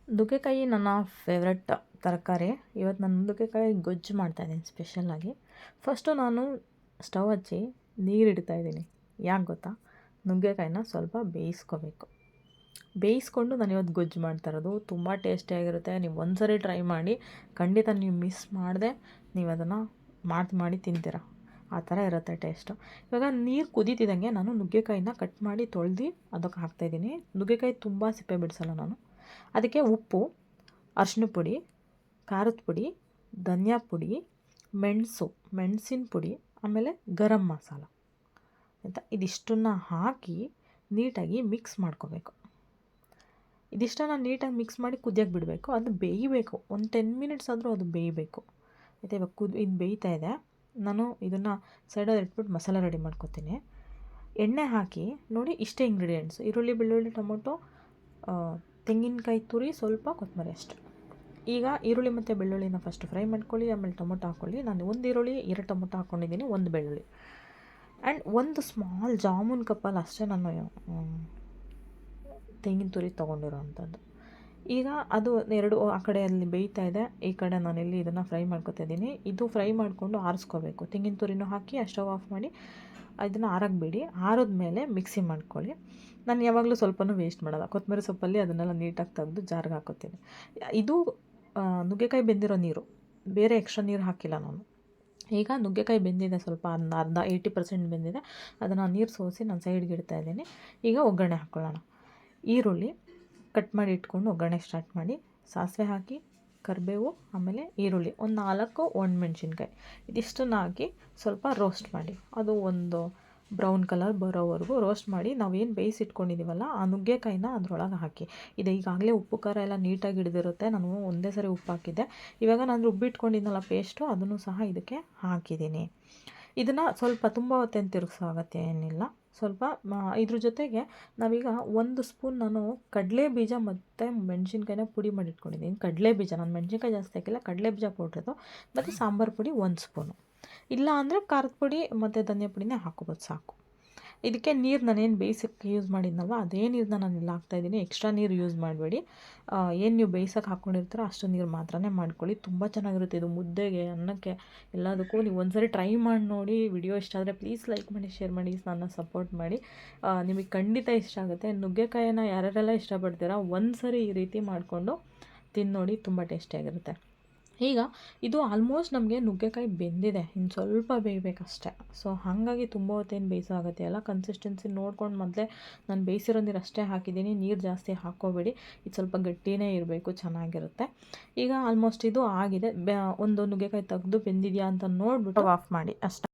ನುಗ್ಗೆಕಾಯಿ ನನ್ನ ಫೇವ್ರೆಟ್ ತರಕಾರಿ. ಇವತ್ತು ನಾನು ನುಗ್ಗೆಕಾಯಿ ಗೊಜ್ಜು ಮಾಡ್ತಾಯಿದ್ದೀನಿ ಸ್ಪೆಷಲ್ಲಾಗಿ. ಫಸ್ಟು ನಾನು ಸ್ಟವ್ ಹಚ್ಚಿ ನೀರು ಇಡ್ತಾಯಿದ್ದೀನಿ. ಯಾಕೆ ಗೊತ್ತಾ? ನುಗ್ಗೆಕಾಯಿನ ಸ್ವಲ್ಪ ಬೇಯಿಸ್ಕೋಬೇಕು. ಬೇಯಿಸ್ಕೊಂಡು ನಾನು ಇವತ್ತು ಗೊಜ್ಜು ಮಾಡ್ತಾಯಿರೋದು. ತುಂಬ ಟೇಸ್ಟಿಯಾಗಿರುತ್ತೆ. ನೀವು ಒಂದ್ಸರಿ ಟ್ರೈ ಮಾಡಿ, ಖಂಡಿತ ನೀವು ಮಿಸ್ ಮಾಡದೆ ನೀವು ಅದನ್ನು ಮಾಡಿ ತಿಂತೀರ. ಆ ಥರ ಇರುತ್ತೆ ಟೇಸ್ಟು. ಇವಾಗ ನೀರು ಕುದೀತಿದ್ದಂಗೆ ನಾನು ನುಗ್ಗೆಕಾಯಿನ ಕಟ್ ಮಾಡಿ ತೊಳೆದು ಅದಕ್ಕೆ ಹಾಕ್ತಾಯಿದ್ದೀನಿ. ನುಗ್ಗೆಕಾಯಿ ತುಂಬ ಸಿಪ್ಪೆ ಬಿಡಿಸಲ್ಲ ನಾನು. ಅದಕ್ಕೆ ಉಪ್ಪು, ಅರಿಶಿನ ಪುಡಿ, ಖಾರದ ಪುಡಿ, ಧನಿಯಾ ಪುಡಿ, ಮೆಣಸಿನ ಪುಡಿ, ಆಮೇಲೆ ಗರಂ ಮಸಾಲ ಆಯಿತಾ, ಇದಿಷ್ಟನ್ನು ಹಾಕಿ ನೀಟಾಗಿ ಮಿಕ್ಸ್ ಮಾಡ್ಕೋಬೇಕು. ಇದಿಷ್ಟನ್ನು ನೀಟಾಗಿ ಮಿಕ್ಸ್ ಮಾಡಿ ಕುದಿಯೋಕ್ಕೆ ಬಿಡಬೇಕು. ಅದು ಬೇಯಬೇಕು. ಒಂದು 10 ಮಿನಿಟ್ಸ್ ಆದರೂ ಅದು ಬೇಯಬೇಕು ಆಯಿತಾ. ಇವಾಗ ಇದು ಬೇಯ್ತಾ ಇದೆ. ನಾನು ಇದನ್ನು ಸೈಡಲ್ಲಿ ಇಟ್ಬಿಟ್ಟು ಮಸಾಲ ರೆಡಿ ಮಾಡ್ಕೊತೀನಿ. ಎಣ್ಣೆ ಹಾಕಿ ನೋಡಿ, ಇಷ್ಟೇ ಇಂಗ್ರೀಡಿಯೆಂಟ್ಸು: ಈರುಳ್ಳಿ, ಬೆಳ್ಳುಳ್ಳಿ, ಟೊಮೊಟೊ, ತೆಂಗಿನಕಾಯಿ ತುರಿ, ಸ್ವಲ್ಪ ಕೊತ್ತಂಬರಿ ಅಷ್ಟೆ. ಈಗ ಈರುಳ್ಳಿ ಮತ್ತು ಬೆಳ್ಳುಳ್ಳಿನ ಫಸ್ಟ್ ಫ್ರೈ ಮಾಡ್ಕೊಳ್ಳಿ, ಆಮೇಲೆ ಟೊಮೊಟೊ ಹಾಕ್ಕೊಳ್ಳಿ. ನಾನು 1 ಈರುಳ್ಳಿ 2 ಟೊಮೊಟೊ ಹಾಕ್ಕೊಂಡಿದ್ದೀನಿ, 1 ಬೆಳ್ಳುಳ್ಳಿ ಆ್ಯಂಡ್ 1 ಸ್ಮಾಲ್ ಜಾಮೂನ್ ಕಪ್ಪಲ್ಲಿ ಅಷ್ಟೇ ನಾನು ತೆಂಗಿನ ತುರಿ ತೊಗೊಂಡಿರೋ ಅಂಥದ್ದು. ಈಗ ಅದು ಎರಡು ಆ ಕಡೆ ಅಲ್ಲಿ ಬೇಯ್ತಾ ಇದೆ, ಈ ಕಡೆ ನಾನಿಲ್ಲಿ ಇದನ್ನು ಫ್ರೈ ಮಾಡ್ಕೊತಾ ಇದ್ದೀನಿ. ಇದು ಫ್ರೈ ಮಾಡಿಕೊಂಡು ಆರಿಸ್ಕೋಬೇಕು. ತೆಂಗಿನ ತುರಿನೂ ಹಾಕಿ ಸ್ಟವ್ ಆಫ್ ಮಾಡಿ ಇದನ್ನು ಆರಕ್ಕೆ ಬಿಡಿ. ಆರಿದ್ಮೇಲೆ ಮಿಕ್ಸಿ ಮಾಡ್ಕೊಳ್ಳಿ. ನಾನು ಯಾವಾಗಲೂ ಸ್ವಲ್ಪನೂ ವೇಸ್ಟ್ ಮಾಡೋಲ್ಲ. ಕೊತ್ತಂಬರಿ ಸೊಪ್ಪಲ್ಲಿ ಅದನ್ನೆಲ್ಲ ನೀಟಾಗಿ ತೆಗೆದು ಜಾರ್ಗೆ ಹಾಕೋತೀನಿ. ಇದು ನುಗ್ಗೆಕಾಯಿ ಬೆಂದಿರೋ ನೀರು, ಬೇರೆ ಎಕ್ಸ್ಟ್ರಾ ನೀರು ಹಾಕಿಲ್ಲ ನಾನು. ಈಗ ನುಗ್ಗೆಕಾಯಿ ಬೆಂದಿದೆ, ಸ್ವಲ್ಪ ಅರ್ಧ 80% ಬೆಂದಿದೆ. ಅದನ್ನು ನೀರು ಸೋಸಿ ನಾನು ಸೈಡ್ಗೆ ಇಡ್ತಾ ಇದ್ದೀನಿ. ಈಗ ಒಗ್ಗರಣೆ ಹಾಕ್ಕೊಳ್ಳೋಣ. ಈರುಳ್ಳಿ ಕಟ್ ಮಾಡಿ ಇಟ್ಕೊಂಡು ಒಗ್ಗರಣೆ ಸ್ಟಾರ್ಟ್ ಮಾಡಿ. ಸಾಸಿವೆ ಹಾಕಿ, ಕರಿಬೇವು, ಆಮೇಲೆ ಈರುಳ್ಳಿ, ಒಂದು 4 ಒಣಮೆಣ್ಸಿನ್ಕಾಯಿ, ಇದಿಷ್ಟನ್ನು ಹಾಕಿ ಸ್ವಲ್ಪ ರೋಸ್ಟ್ ಮಾಡಿ. ಅದು ಒಂದು ಬ್ರೌನ್ ಕಲರ್ ಬರೋವರೆಗೂ ರೋಸ್ಟ್ ಮಾಡಿ. ನಾವೇನು ಬೇಯಿಸಿಟ್ಕೊಂಡಿದ್ದೀವಲ್ಲ ಆ ನುಗ್ಗೆಕಾಯಿನ ಅದರೊಳಗೆ ಹಾಕಿ. ಇದು ಈಗಾಗಲೇ ಉಪ್ಪು ಖಾರ ಎಲ್ಲ ನೀಟಾಗಿ ಹಿಡಿದಿರುತ್ತೆ. ನಾನು ಒಂದೇ ಸರಿ ಉಪ್ಪು ಹಾಕಿದ್ದೆ. ಇವಾಗ ನಾನು ರುಬ್ಬಿಟ್ಕೊಂಡಿದ್ನಲ್ಲ ಪೇಸ್ಟು, ಅದನ್ನು ಸಹ ಇದಕ್ಕೆ ಹಾಕಿದ್ದೀನಿ. ಇದನ್ನು ಸ್ವಲ್ಪ ತುಂಬ ಹೊತ್ತೇನು ತಿರುಗಿಸೋ ಅಗತ್ಯ ಏನಿಲ್ಲ. ಸ್ವಲ್ಪ ಇದ್ರ ಜೊತೆಗೆ ನಾವೀಗ 1 ಸ್ಪೂನ್ ನಾನು ಕಡಲೆ ಬೀಜ ಮತ್ತು ಮೆಣಸಿನ್ಕಾಯಿನ ಪುಡಿ ಮಾಡಿ ಇಟ್ಕೊಂಡಿದ್ದೀನಿ. ಕಡಲೆ ಬೀಜ, ನಾನು ಮೆಣಸಿನ್ಕಾಯಿ ಜಾಸ್ತಿ ಹಾಕಿಲ್ಲ, ಕಡಲೆ ಬೀಜ ಪೌಡ್ರದು, ಮತ್ತು ಸಾಂಬಾರು ಪುಡಿ 1 ಸ್ಪೂನು. ಇಲ್ಲ ಅಂದರೆ ಖಾರದ ಪುಡಿ ಮತ್ತು ಧನಿಯಾ ಪುಡಿನೇ ಹಾಕ್ಕೋಬೋದು, ಸಾಕು. ಇದಕ್ಕೆ ನೀರು ನಾನೇನು ಬೇಯಿಸೋಕ್ಕೆ ಯೂಸ್ ಮಾಡಿದ್ನಲ್ವ ಅದೇ ನೀರನ್ನ ನಾನು ಇಲ್ಲಿ ಹಾಕ್ತಾಯಿದ್ದೀನಿ. ಎಕ್ಸ್ಟ್ರಾ ನೀರು ಯೂಸ್ ಮಾಡಬೇಡಿ. ಏನು ನೀವು ಬೇಯಿಸೋಕೆ ಹಾಕ್ಕೊಂಡಿರ್ತೀರೋ ಅಷ್ಟು ನೀರು ಮಾತ್ರನೇ ಮಾಡ್ಕೊಳ್ಳಿ. ತುಂಬ ಚೆನ್ನಾಗಿರುತ್ತೆ ಇದು ಮುದ್ದೆಗೆ, ಅನ್ನಕ್ಕೆ, ಎಲ್ಲದಕ್ಕೂ. ನೀವು ಒಂದ್ಸರಿ ಟ್ರೈ ಮಾಡಿ ನೋಡಿ. ವಿಡಿಯೋ ಇಷ್ಟ ಆದರೆ ಪ್ಲೀಸ್ ಲೈಕ್ ಮಾಡಿ, ಶೇರ್ ಮಾಡಿ, ನನ್ನ ಸಪೋರ್ಟ್ ಮಾಡಿ. ನಿಮಗೆ ಖಂಡಿತ ಇಷ್ಟ ಆಗುತ್ತೆ. ನುಗ್ಗೆಕಾಯಿನ ಯಾರ್ಯಾರೆಲ್ಲ ಇಷ್ಟಪಡ್ತೀರಾ ಒಂದ್ಸರಿ ಈ ರೀತಿ ಮಾಡಿಕೊಂಡು ತಿನ್ನೋಡಿ, ತುಂಬ ಟೇಸ್ಟಿಯಾಗಿರುತ್ತೆ. ಈಗ ಇದು ಆಲ್ಮೋಸ್ಟ್ ನಮಗೆ ನುಗ್ಗೆಕಾಯಿ ಬೆಂದಿದೆ, ಇನ್ನು ಸ್ವಲ್ಪ ಬೇಯಬೇಕಷ್ಟೆ. ಸೊ ಹಾಗಾಗಿ ತುಂಬ ಹೊತ್ತೇನು ಬೇಯಿಸೋ ಅಗತ್ಯ ಇಲ್ಲ. ಕನ್ಸಿಸ್ಟೆನ್ಸಿ ನೋಡ್ಕೊಂಡು ಮೊದಲೇ ನಾನು ಬೇಯಿಸಿರೋ ನೀರು ಅಷ್ಟೇ ಹಾಕಿದ್ದೀನಿ. ನೀರು ಜಾಸ್ತಿ ಹಾಕ್ಕೋಬೇಡಿ. ಇದು ಸ್ವಲ್ಪ ಗಟ್ಟಿನೇ ಇರಬೇಕು, ಚೆನ್ನಾಗಿರುತ್ತೆ. ಈಗ ಆಲ್ಮೋಸ್ಟ್ ಇದು ಆಗಿದೆ. ಒಂದು ನುಗ್ಗೆಕಾಯಿ ತೆಗೆದು ಬೆಂದಿದೆಯಾ ಅಂತ ನೋಡಿಬಿಟ್ಟು ಆಫ್ ಮಾಡಿ ಅಷ್ಟೇ.